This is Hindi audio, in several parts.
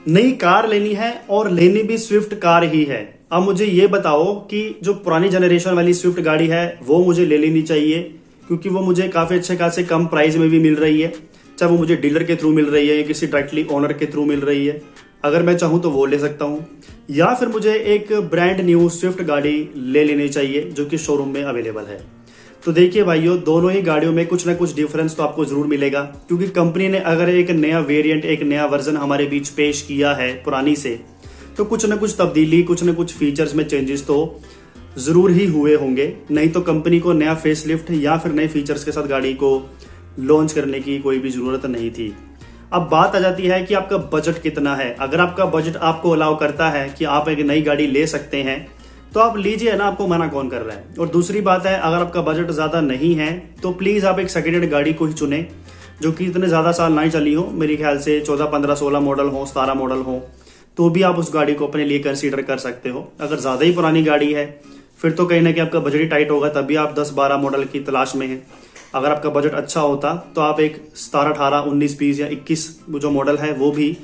नई कार लेनी है और लेनी भी स्विफ्ट कार ही है। अब मुझे ये बताओ कि जो पुरानी जनरेशन वाली स्विफ्ट गाड़ी है वो मुझे ले लेनी चाहिए, क्योंकि वो मुझे काफी अच्छे खासे कम प्राइस में भी मिल रही है, चाहे वो मुझे डीलर के थ्रू मिल रही है या किसी डायरेक्टली ओनर के थ्रू मिल रही है। अगर मैं चाहूँ तो वो ले सकता हूँ, या फिर मुझे एक ब्रांड न्यू स्विफ्ट गाड़ी ले लेनी चाहिए जो कि शोरूम में अवेलेबल है। तो देखिए भाइयों, दोनों ही गाड़ियों में कुछ ना कुछ डिफरेंस तो आपको जरूर मिलेगा, क्योंकि कंपनी ने अगर एक नया वेरिएंट, एक नया वर्जन हमारे बीच पेश किया है पुरानी से, तो कुछ ना कुछ तब्दीली, कुछ ना कुछ फीचर्स में चेंजेस तो जरूर ही हुए होंगे। नहीं तो कंपनी को नया फेसलिफ्ट या फिर नए फीचर्स के साथ गाड़ी को लॉन्च करने की कोई भी जरूरत नहीं थी। अब बात आ जाती है कि आपका बजट कितना है। अगर आपका बजट आपको अलाउ करता है कि आप एक नई गाड़ी ले सकते हैं तो आप लीजिए ना, आपको मना कौन कर रहा है। और दूसरी बात है, अगर आपका बजट ज्यादा नहीं है तो प्लीज आप एक सेकेंड हैंड गाड़ी को ही चुने जो कि इतने ज्यादा साल नहीं चली हो। मेरे ख्याल से 14, 15, 16 मॉडल हो, 17 मॉडल हो, तो भी आप उस गाड़ी को अपने लिए कंसीडर कर सकते हो। अगर ज्यादा ही पुरानी गाड़ी है फिर तो कहीं ना कहीं आपका बजट ही टाइट होगा, तभी आप 10, 12 मॉडल की तलाश में हैं। अगर आपका बजट अच्छा होता तो आप एक 17, 18, 19, 20 या 21 जो मॉडल है वो भी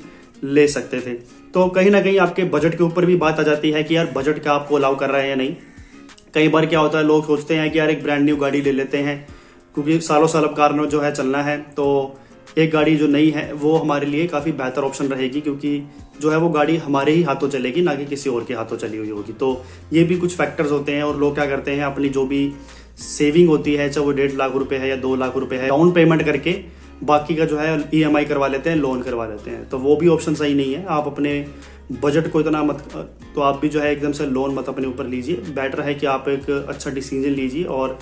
ले सकते थे। तो कहीं ना कहीं आपके बजट के ऊपर भी बात आ जाती है कि यार बजट का आपको अलाउ कर रहा है या नहीं। कई बार क्या होता है, लोग सोचते हैं कि यार एक ब्रांड न्यू गाड़ी ले लेते हैं, क्योंकि सालों साल अब कार में जो है चलना है, तो एक गाड़ी जो नई है वो हमारे लिए काफ़ी बेहतर ऑप्शन रहेगी, क्योंकि जो है वो गाड़ी हमारे ही हाथों चलेगी, ना कि किसी और के हाथों चली हुई होगी। तो ये भी कुछ फैक्टर्स होते हैं। और लोग क्या करते हैं, अपनी जो भी सेविंग होती है, चाहे वो 1.5 लाख रुपए है या 2 लाख रुपए है, डाउन पेमेंट करके बाकी का जो है EMI करवा लेते हैं, लोन करवा लेते हैं। तो वो भी ऑप्शन सही नहीं है। आप अपने बजट को इतना मत, तो आप भी जो है एकदम से लोन मत अपने ऊपर लीजिए। बेटर है कि आप एक अच्छा डिसीजन लीजिए और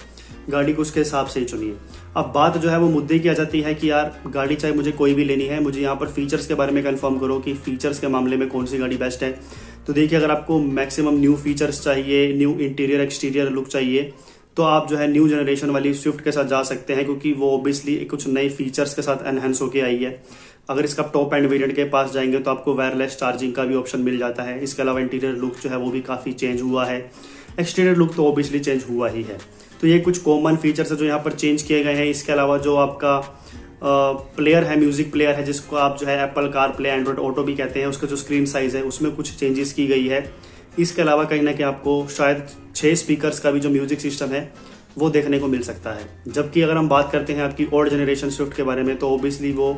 गाड़ी को उसके हिसाब से ही चुनिए। अब बात जो है वो मुद्दे की आ जाती है कि यार गाड़ी चाहे मुझे कोई भी लेनी है, मुझे यहाँ पर फीचर्स के बारे में कंफर्म करो कि फीचर्स के मामले में कौन सी गाड़ी बेस्ट है। तो देखिए, अगर आपको मैक्सिमम न्यू फीचर्स चाहिए, न्यू इंटीरियर एक्सटीरियर लुक चाहिए, तो आप जो है न्यू जनरेशन वाली स्विफ्ट के साथ जा सकते हैं, क्योंकि वो ऑब्वियसली कुछ नए फीचर्स के साथ एनहेंस होके आई है। अगर इसका टॉप एंड वेरिएंट के पास जाएंगे तो आपको वायरलेस चार्जिंग का भी ऑप्शन मिल जाता है। इसके अलावा इंटीरियर लुक जो है वो भी काफ़ी चेंज हुआ है, एक्सटीरियर लुक तो ऑब्वियसली चेंज हुआ ही है। तो ये कुछ कॉमन फीचर्स है जो यहाँ पर चेंज किए गए हैं। इसके अलावा जो आपका प्लेयर है, म्यूजिक प्लेयर है, जिसको आप जो है Apple car play, Android auto भी कहते हैं, उसका जो स्क्रीन साइज है उसमें कुछ चेंजेस की गई है। इसके अलावा कहीं ना कहीं आपको शायद 6 स्पीकर्स का भी जो म्यूजिक सिस्टम है वो देखने को मिल सकता है। जबकि अगर हम बात करते हैं आपकी ओल्ड जनरेशन स्विफ्ट के बारे में, तो ऑब्वियसली वो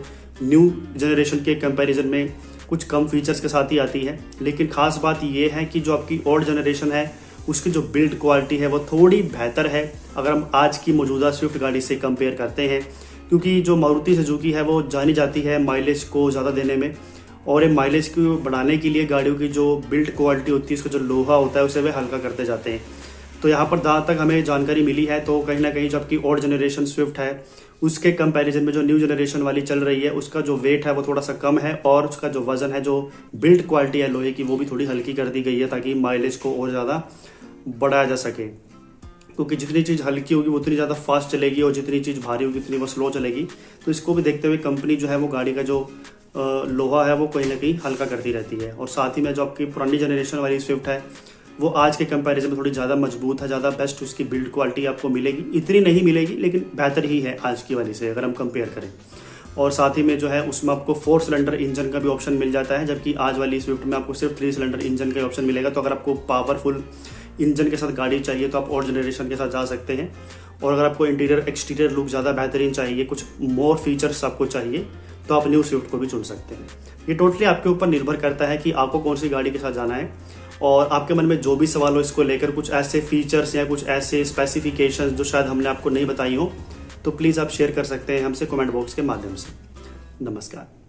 न्यू जनरेशन के कंपैरिजन में कुछ कम फीचर्स के साथ ही आती है। लेकिन खास बात ये है कि जो आपकी ओल्ड जनरेशन है उसकी जो बिल्ड क्वालिटी है वो थोड़ी बेहतर है अगर हम आज की मौजूदा स्विफ्ट गाड़ी से कंपेयर करते हैं, क्योंकि जो मारुति सुजुकी है वो जानी जाती है माइलेज को ज़्यादा देने में, और ये माइलेज को बढ़ाने के लिए गाड़ियों की जो बिल्ड क्वालिटी होती है, उसका जो लोहा होता है उसे वे हल्का करते जाते हैं। तो यहाँ पर जहाँ तक हमें जानकारी मिली है तो कहीं ना कहीं जो आपकी ओल्ड जनरेशन स्विफ्ट है उसके कंपैरिजन में जो न्यू जनरेशन वाली चल रही है उसका जो वेट है वो थोड़ा सा कम है, और उसका जो वजन है, जो बिल्ड क्वालिटी है लोहे की, वो भी थोड़ी हल्की कर दी गई है ताकि माइलेज को और ज़्यादा बढ़ाया जा सके। क्योंकि जितनी चीज़ हल्की होगी वो उतनी ज़्यादा फास्ट चलेगी, और जितनी चीज़ भारी होगी उतनी वो स्लो चलेगी। तो इसको भी देखते हुए कंपनी जो है वो गाड़ी का जो लोहा है वो कहीं ना कहीं हल्का करती रहती है। और साथ ही में जो आपकी पुरानी जनरेशन वाली स्विफ्ट है वो आज के कंपैरिजन में थोड़ी ज़्यादा मजबूत है, ज़्यादा बेस्ट उसकी बिल्ड क्वालिटी आपको मिलेगी। इतनी नहीं मिलेगी लेकिन बेहतर ही है आज की वाली से अगर हम कंपेयर करें। और साथ ही में जो है उसमें आपको 4 सिलेंडर इंजन का भी ऑप्शन मिल जाता है, जबकि आज वाली स्विफ्ट में आपको सिर्फ 3 सिलेंडर इंजन का ऑप्शन मिलेगा। तो अगर आपको पावरफुल इंजन के साथ गाड़ी चाहिए तो आप ओल्ड जनरेशन के साथ जा सकते हैं। और अगर आपको इंटीरियर एक्सटीरियर लुक ज़्यादा बेहतरीन चाहिए, कुछ मोर फीचर्स आपको चाहिए, तो आप न्यू स्विफ्ट को भी चुन सकते हैं। ये टोटली आपके ऊपर निर्भर करता है कि आपको कौन सी गाड़ी के साथ जाना है। और आपके मन में जो भी सवाल हो इसको लेकर, कुछ ऐसे फीचर्स या कुछ ऐसे स्पेसिफिकेशंस जो शायद हमने आपको नहीं बताई हो, तो प्लीज़ आप शेयर कर सकते हैं हमसे कमेंट बॉक्स के माध्यम से। नमस्कार।